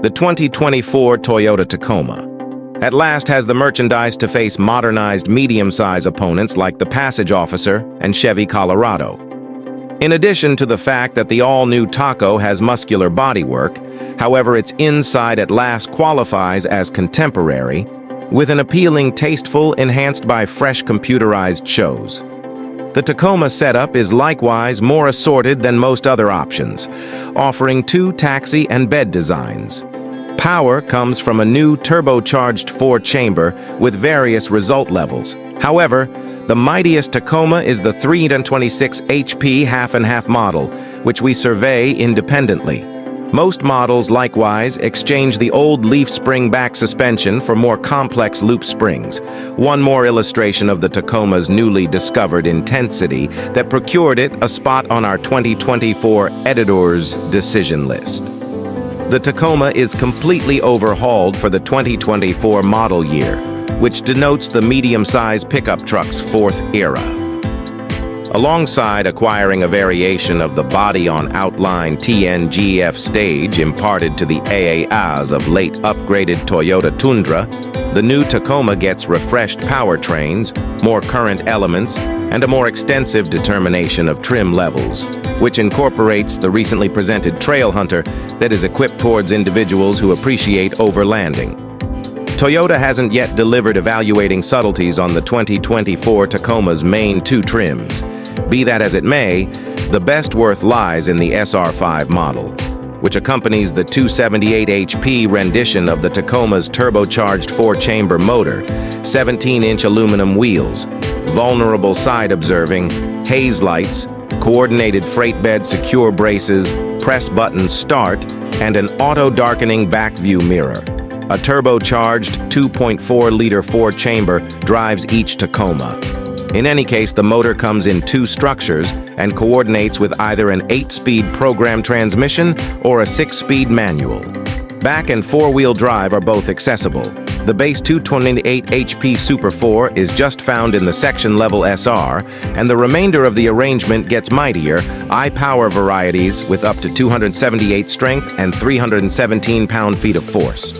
The 2024 Toyota Tacoma at last has the merchandise to face modernized medium-size opponents like the Passage Officer and Chevy Colorado. In addition to the fact that the all-new Taco has muscular bodywork, however, its inside at last qualifies as contemporary, with an appealing tasteful enhanced by fresh computerized shows. The Tacoma setup is likewise more assorted than most other options, offering 2 taxi and bed designs. Power comes from a new turbocharged 4-chamber with various result levels. However, the mightiest Tacoma is the 326 HP half-and-half model, which we survey independently. Most models, likewise, exchange the old leaf spring back suspension for more complex loop springs, one more illustration of the Tacoma's newly discovered intensity that procured it a spot on our 2024 editor's decision list. The Tacoma is completely overhauled for the 2024 model year, which denotes the medium-sized pickup truck's 4th era. Alongside acquiring a variation of the body-on-outline TNGF stage imparted to the AAAs of late upgraded Toyota Tundra, the new Tacoma gets refreshed powertrains, more current elements, and a more extensive determination of trim levels, which incorporates the recently presented Trail Hunter that is equipped towards individuals who appreciate overlanding. Toyota hasn't yet delivered evaluating subtleties on the 2024 Tacoma's main 2 trims. Be that as it may, the best worth lies in the SR5 model, which accompanies the 278 HP rendition of the Tacoma's turbocharged 4-chamber motor, 17-inch aluminum wheels, vulnerable side observing, haze lights, coordinated freight bed secure braces, press button start, and an auto-darkening back view mirror. A turbocharged 2.4-liter 4-chamber drives each Tacoma. In any case, the motor comes in 2 structures and coordinates with either an 8-speed program transmission or a 6-speed manual. Back and 4-wheel drive are both accessible. The base 228 HP Super 4 is just found in the section-level SR, and the remainder of the arrangement gets mightier, I-Power varieties with up to 278 strength and 317 pound-feet of force.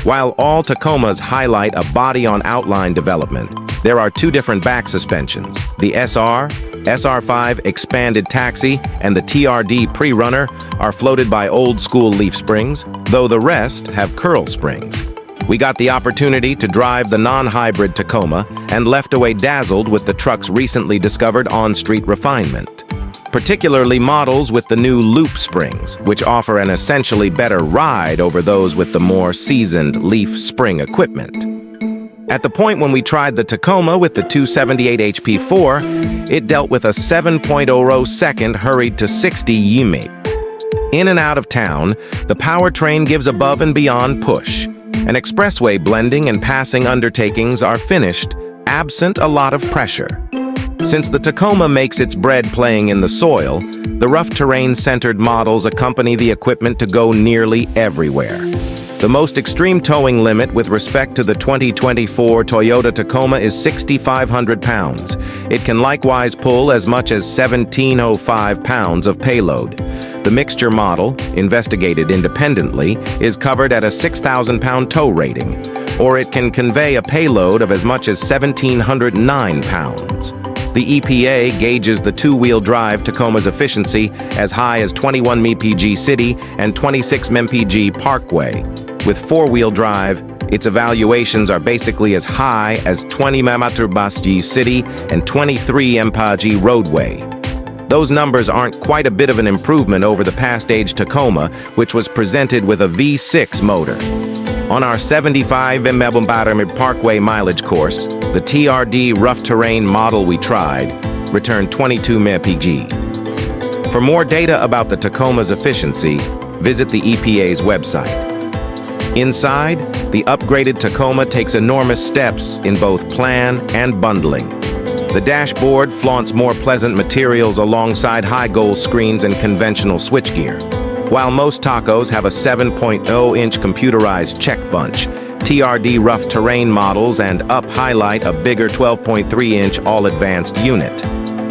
While all Tacomas highlight a body-on-outline development, there are 2 different back suspensions. The SR, SR5 Expanded Taxi, and the TRD Pre-Runner are floated by old-school leaf springs, though the rest have curl springs. We got the opportunity to drive the non-hybrid Tacoma and left away dazzled with the truck's recently discovered on-street refinement, particularly models with the new loop springs, which offer an essentially better ride over those with the more seasoned leaf spring equipment. At the point when we tried the Tacoma with the 278 HP 4, it dealt with a 7.00 second hurried to 60 yime. In and out of town, the powertrain gives above and beyond push, and expressway blending and passing undertakings are finished, absent a lot of pressure. Since the Tacoma makes its bread playing in the soil, the rough terrain-centered models accompany the equipment to go nearly everywhere. The most extreme towing limit with respect to the 2024 Toyota Tacoma is 6,500 pounds. It can likewise pull as much as 1,705 pounds of payload. The mixture model, investigated independently, is covered at a 6,000-pound tow rating, or it can convey a payload of as much as 1,709 pounds. The EPA gauges the 2-wheel drive Tacoma's efficiency as high as 21 mpg city and 26 mpg parkway. With 4-wheel drive, its evaluations are basically as high as 20 mpg city and 23 mpg roadway. Those numbers aren't quite a bit of an improvement over the past-age Tacoma, which was presented with a V6 motor. On our 75 mpg parkway mileage course, the TRD rough terrain model we tried returned 22 mpg. For more data about the Tacoma's efficiency, visit the EPA's website. Inside, the upgraded Tacoma takes enormous steps in both plan and bundling. The dashboard flaunts more pleasant materials alongside high-goal screens and conventional switchgear. While most Tacos have a 7.0-inch computerized check bunch, TRD rough terrain models and up highlight a bigger 12.3-inch all-advanced unit.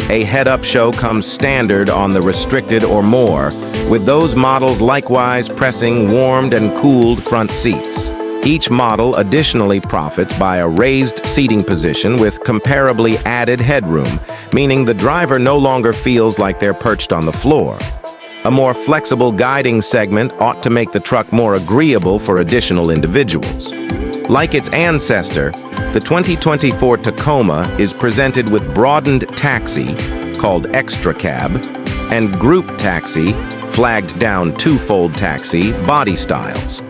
A head-up show comes standard on the restricted or more, with those models likewise pressing warmed and cooled front seats. Each model additionally profits by a raised seating position with comparably added headroom, meaning the driver no longer feels like they're perched on the floor. A more flexible guiding segment ought to make the truck more agreeable for additional individuals. Like its ancestor, the 2024 Tacoma is presented with broadened taxi, called Extra Cab, and Group Taxi, flagged down Twofold Taxi, body styles.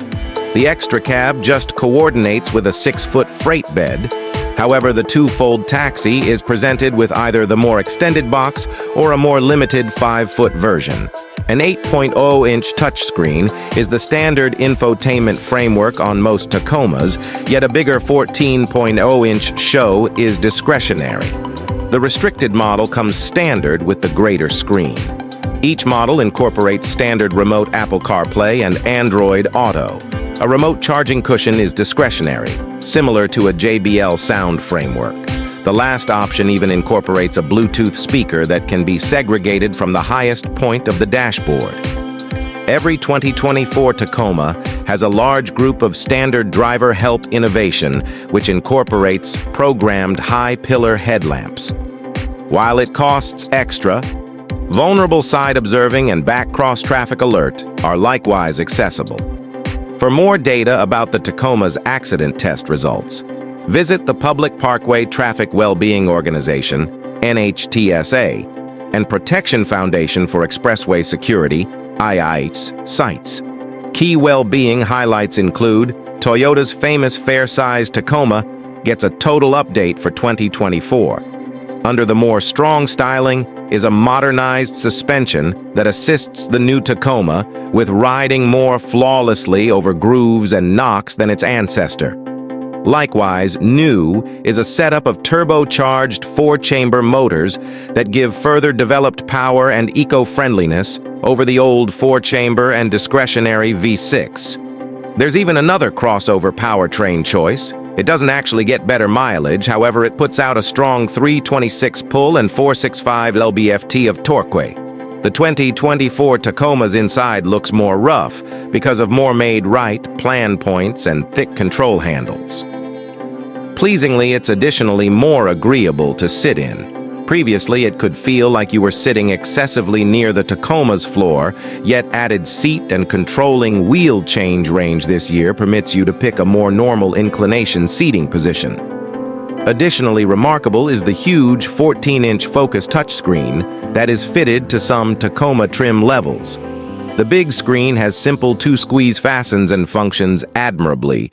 The Extra Cab just coordinates with a 6-foot freight bed. However, the Twofold Taxi is presented with either the more extended box or a more limited 5-foot version. An 8.0-inch touchscreen is the standard infotainment framework on most Tacomas, yet a bigger 14.0-inch show is discretionary. The restricted model comes standard with the greater screen. Each model incorporates standard remote Apple CarPlay and Android Auto. A remote charging cushion is discretionary, similar to a JBL sound framework. The last option even incorporates a Bluetooth speaker that can be segregated from the highest point of the dashboard. Every 2024 Tacoma has a large group of standard driver help innovation, which incorporates programmed high-pillar headlamps. While it costs extra, vulnerable side observing and back cross-traffic alert are likewise accessible. For more data about the Tacoma's accident test results, visit the Public Parkway Traffic Well-Being Organization, NHTSA, and Protection Foundation for Expressway Security, II's, sites. Key well-being highlights include Toyota's famous fair-sized Tacoma gets a total update for 2024. Under the more strong styling is a modernized suspension that assists the new Tacoma with riding more flawlessly over grooves and knocks than its ancestor. Likewise, new is a setup of turbocharged 4-chamber motors that give further developed power and eco-friendliness over the old 4-chamber and discretionary V6. There's even another crossover powertrain choice. It doesn't actually get better mileage, however it puts out a strong 326 pull and 465 lb-ft of torque. The 2024 Tacoma's inside looks more rough because of more made right plan points and thick control handles. Pleasingly, it's additionally more agreeable to sit in. Previously, it could feel like you were sitting excessively near the Tacoma's floor, yet added seat and controlling wheel change range this year permits you to pick a more normal inclination seating position. Additionally remarkable is the huge 14-inch Focus touchscreen that is fitted to some Tacoma trim levels. The big screen has simple 2-squeeze fastens and functions admirably,